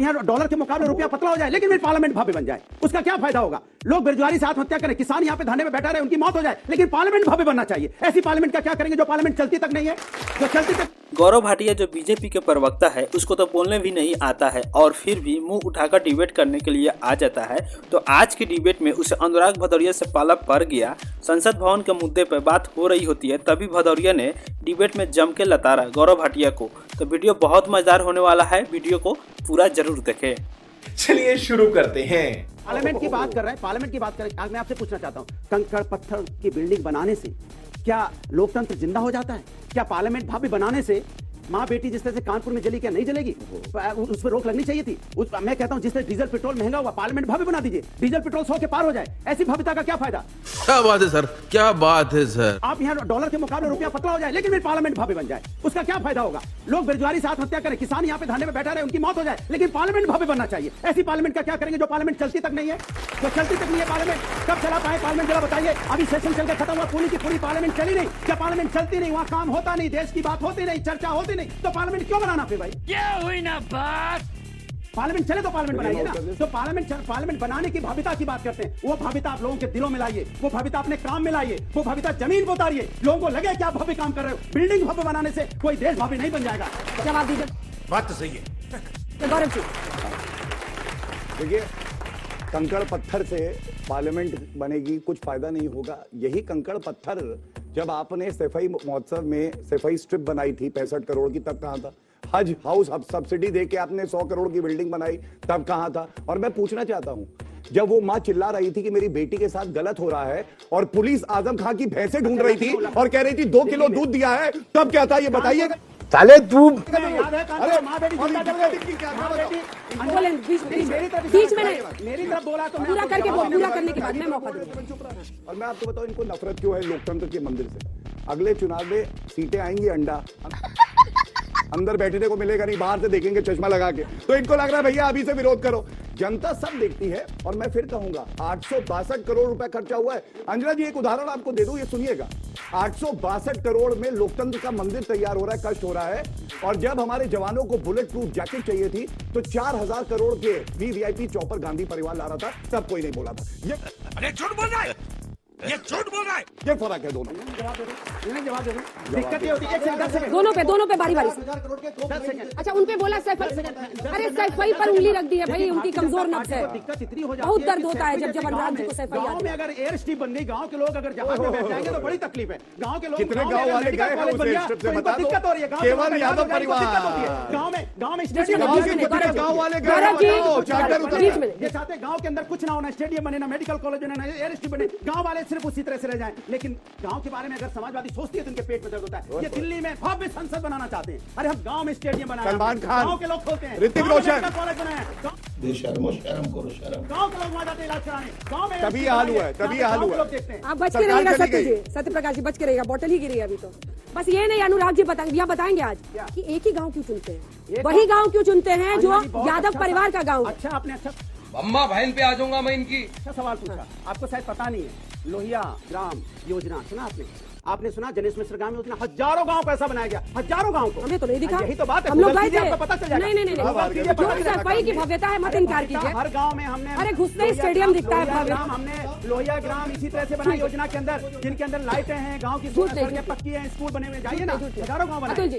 आप यहाँ डॉलर के मुकाबले रुपया पतला हो जाए लेकिन फिर पार्लियामेंट भव्य बन जाए, उसका क्या फायदा होगा? लोग बेरोजगारी से आत्महत्या करें, किसान यहाँ पे धरने में बैठा रहे, उनकी मौत हो जाए, लेकिन पार्लियामेंट भव्य बनना चाहिए। ऐसी पार्लियामेंट का क्या करेंगे जो पार्लियामेंट चलती तक नहीं है, जो चलती तक। गौरव भाटिया जो बीजेपी के प्रवक्ता है उसको तो बोलने भी नहीं आता है और फिर भी मुंह उठाकर डिबेट करने के लिए आ जाता है। तो आज की डिबेट में उसे अनुराग भदौरिया से पाला पड़ गया। संसद भवन के मुद्दे पर बात हो रही होती है तभी भदौरिया ने डिबेट में जम के लताड़ा गौरव भाटिया को। तो वीडियो बहुत मजेदार होने वाला है, वीडियो को पूरा जरूर देखें। चलिए शुरू करते हैं। पार्लियामेंट की बात कर रहे हैं, पार्लियामेंट की बात करें। आज मैं आपसे पूछना चाहता हूँ, कंकड़ पत्थर की बिल्डिंग बनाने से क्या लोकतंत्र जिंदा हो जाता है? क्या पार्लियामेंट भव्य बनाने से माँ बेटी जिस तरह से कानपुर में जली क्या नहीं जलेगी? उस पर रोक लगनी चाहिए थी। मैं कहता हूँ जिस तरह डीजल पेट्रोल महंगा हुआ, पार्लियामेंट भव्य बना दीजिए, डीजल पेट्रोल 100 के पार हो जाए। ऐसी भव्यता का क्या फायदा? क्या बात है सर, क्या बात है सर। आप यहाँ डॉलर के मुकाबले रुपया पतला हो जाए लेकिन फिर पार्लियामेंट भव्य बन जाए, उसका क्या फायदा होगा? लोग बेरोजगारी से आत्महत्या करें, किसान यहाँ पे धरने में बैठा रहे, उनकी मौत हो जाए, लेकिन पार्लियामेंट भव्य बनना चाहिए। ऐसी पार्लियामेंट का क्या करेंगे जो पार्लियामेंट चलती तक नहीं है, जो चलती तक नहीं है? पार्लियामेंट कब चला पाए? पार्लियामेंट जरा बताइए। अभी सेशन चल के खत्म हुआ, पूरी की पूरी पार्लियामेंट चली नहीं। क्या पार्लियामेंट चलती नहीं? वहाँ काम होता नहीं, देश की बात होती नहीं, चर्चा होती नहीं, तो पार्लियामेंट क्यों बनाना फिर भाई? क्या हुई ना बात? पार्लियामेंट चले तो पार्लियामेंट बनाइए ना। तो पार्लियामेंट बनाने की भव्यता की बात करते हैं, वो भव्यता आप लोगों के दिलों में लाइए, वो भव्यता अपने काम में लाइए, वो भव्यता जमीन पर उतारिए। लोगों को लगे कि आप भव्य काम कर रहे हो। बिल्डिंग भव्य बनाने से कोई देश भव्य नहीं बन जाएगा। जवाब दीजिए। बात तो सही है। गौरव जी, देखिए, कंकड़ पत्थर से पार्लियामेंट बनेगी, कुछ फायदा नहीं होगा। यही कंकड़ पत्थर जब आपने सफाई महोत्सव में सफाई स्ट्रिप बनाई थी 65 करोड़ की, तब कहां था? हज हाउस सब्सिडी देके आपने 100 करोड़ की बिल्डिंग बनाई, तब कहां था? और मैं पूछना चाहता हूं, जब वो मां चिल्ला रही थी कि मेरी बेटी के साथ गलत हो रहा है और पुलिस आजम खां की भैंसें ढूंढ रही थी और कह रही थी 2 किलो दूध दिया है, तब क्या था ये बताइए। साले तू याद है? अरे माँ बेटी जिंदा जल गई। बोलें बीच में नहीं, मेरी तरफ बोला तो पूरा करने के बाद मैं मौका दूंगा। और मैं आपको बताऊं इनको नफरत क्यों है लोकतंत्र के मंदिर से। अगले चुनाव में सीटें आएंगी अंडा अंदर बैठने को मिलेगा नहीं, बाहर से देखेंगे चश्मा लगा के, तो इनको लग रहा है भैया अभी से विरोध करो। जनता सब देखती है। और मैं फिर कहूंगा 862 करोड़ रुपए खर्चा हुआ है। अंजना जी एक उदाहरण आपको दे दूं, ये सुनिएगा। 862 करोड़ में लोकतंत्र का मंदिर तैयार हो रहा है, कष्ट हो रहा है। और जब हमारे जवानों को बुलेट प्रूफ जैकेट चाहिए थी तो 4000 करोड़ के वीवीआईपी चौपर गांधी परिवार ला रहा था, तब कोई नहीं बोला था। ये अरे झूठ बोल रहा है, ये झूठ बोल रहा है। ये फर्क है दोनों। जवाब दे दो। दिक्कत ये होती है, 10 सेकंड दोनों पे बारी बारी से। 10 सेकंड। अच्छा, उन पे बोला अरे सैफई पर उंगली रख दी है भाई, उनकी कमजोर नब्ज है। दिक्कत इतनी हो जाती है, बहुत दर्द होता है जब अनुराग जी को सैफई गांव याद में अगर एयर स्ट्रिप बन गई, गांव के लोग अगर जहाज में बैठ जाएंगे तो बड़ी तकलीफ है। गांव के लोग कितने गांव वाले गए हैं उस एयर स्ट्रिप से बता दो। दिक्कत हो रही है। केवल यादव परिवार गांव में गांव वाले गए ये चाहते गांव के अंदर कुछ ना होना, स्टेडियम बने ना, मेडिकल कॉलेज बने ना, एयर स्ट्रिप बने, गांव वाले सिर्फ उसी तरह से रह जाएं। लेकिन गांव के बारे में अगर समाजवादी सोचती है तो उनके पेट में दर्द होता है। ये दिल्ली में भव्य संसद बनाना चाहते हैं, अरे हम गांव में स्टेडियम बनाए, सलमान खान, गांव के लोग खोलते हैं, ऋतिक रोशन, कॉलेज बनाए, शर्म करो शर्म। गांव के लोग वहां जाते हैं इलाज कराने, गांव में तभी हाल हुआ है, तभी हाल हुआ है। आप बच के रहिएगा सत्य प्रकाश जी, बच के रहिएगा, बोतल ही गिरी अभी तो। बस ये नहीं, अनुराग जी बताएंगे आज कि एक ही गांव क्यों चुनते हैं, वही गांव क्यों चुनते हैं जो यादव परिवार का गांव। अच्छा, आपने अम्मा बहन पे आ जाऊंगा मैं इनकी। अच्छा सवाल पूछा, आपको शायद पता नहीं है, लोहिया ग्राम योजना सुना आपने सुना? जनेश मिश्र ग्राम योजना, हजारों गांव को ऐसा बनाया गया, हजारों गांव को। हमें तो नहीं दिखा, यही तो बात है, हम लोग गए थे, आपको पता चल जाएगा। नहीं जो सफाई की भव्यता है मत इनकार कीजिए। हर गांव में हमने, अरे घुसते ही स्टेडियम दिखता है भव्य। हमने लोहिया ग्राम इसी तरह से बनाई योजना के अंदर, जिनके अंदर लाइटें हैं, गाँव की सड़कें पक्की हैं, स्कूल बने हुए, जाइए ना, हजारों गाँव बनाए।